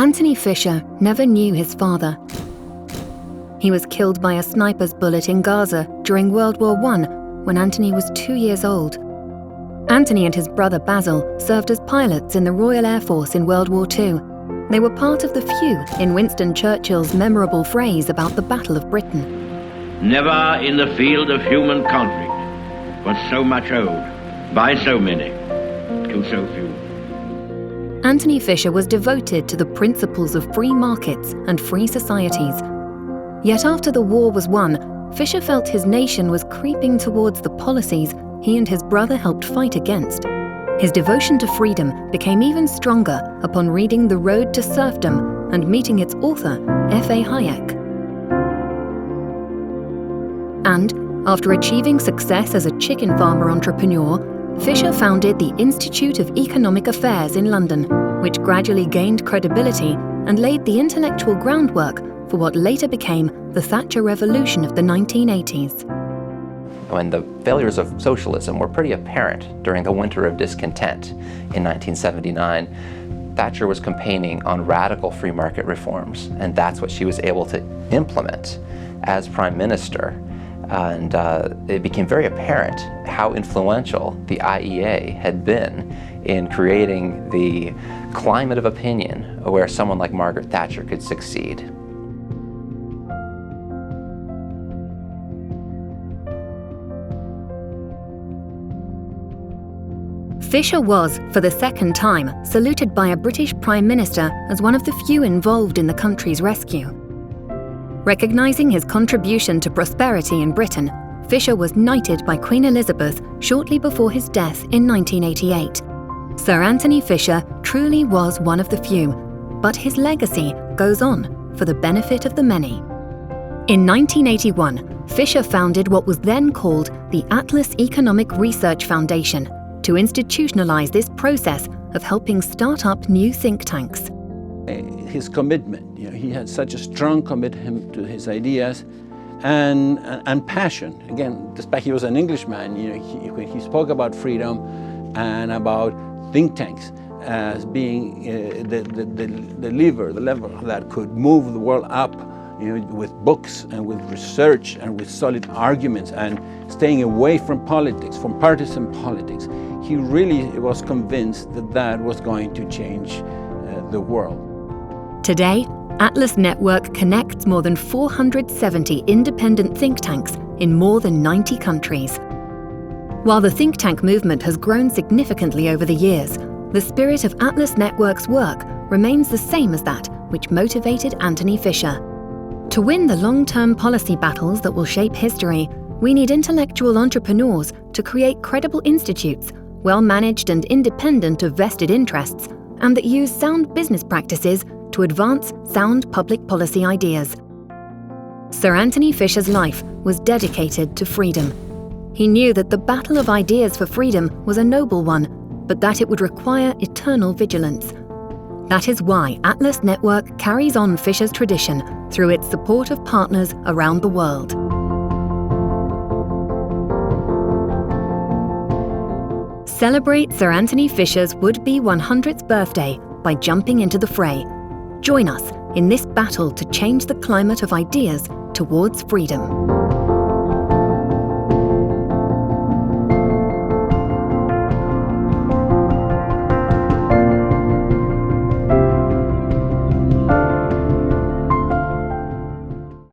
Antony Fisher never knew his father. He was killed by a sniper's bullet in Gaza during World War I when Antony was 2 years old. Antony and his brother Basil served as pilots in the Royal Air Force in World War II. They were part of the few in Winston Churchill's memorable phrase about the Battle of Britain. Never in the field of human conflict was so much owed by so many to so few. Antony Fisher was devoted to the principles of free markets and free societies. Yet after the war was won, Fisher felt his nation was creeping towards the policies he and his brother helped fight against. His devotion to freedom became even stronger upon reading The Road to Serfdom and meeting its author, F.A. Hayek. And, after achieving success as a chicken farmer entrepreneur, Fisher founded the Institute of Economic Affairs in London, which gradually gained credibility and laid the intellectual groundwork for what later became the Thatcher Revolution of the 1980s. When the failures of socialism were pretty apparent during the winter of discontent in 1979, Thatcher was campaigning on radical free market reforms, and that's what she was able to implement as Prime Minister. And it became very apparent how influential the IEA had been in creating the climate of opinion where someone like Margaret Thatcher could succeed. Fisher was, for the second time, saluted by a British Prime Minister as one of the few involved in the country's rescue. Recognising his contribution to prosperity in Britain, Fisher was knighted by Queen Elizabeth shortly before his death in 1988. Sir Antony Fisher truly was one of the few, but his legacy goes on for the benefit of the many. In 1981, Fisher founded what was then called the Atlas Economic Research Foundation to institutionalize this process of helping start up new think tanks. His commitment, he had such a strong commitment to his ideas and passion. Again, despite he was an Englishman, when he spoke about freedom and about think tanks as being the lever that could move the world up, with books and with research and with solid arguments and staying away from politics, from partisan politics. He really was convinced that that was going to change the world. Today, Atlas Network connects more than 470 independent think tanks in more than 90 countries. While the think tank movement has grown significantly over the years, the spirit of Atlas Network's work remains the same as that which motivated Antony Fisher. To win the long-term policy battles that will shape history, we need intellectual entrepreneurs to create credible institutes, well-managed and independent of vested interests, and that use sound business practices to advance sound public policy ideas. Sir Antony Fisher's life was dedicated to freedom. He knew that the battle of ideas for freedom was a noble one, but that it would require eternal vigilance. That is why Atlas Network carries on Fisher's tradition through its support of partners around the world. Celebrate Sir Antony Fisher's would-be 100th birthday by jumping into the fray. Join us in this battle to change the climate of ideas towards freedom.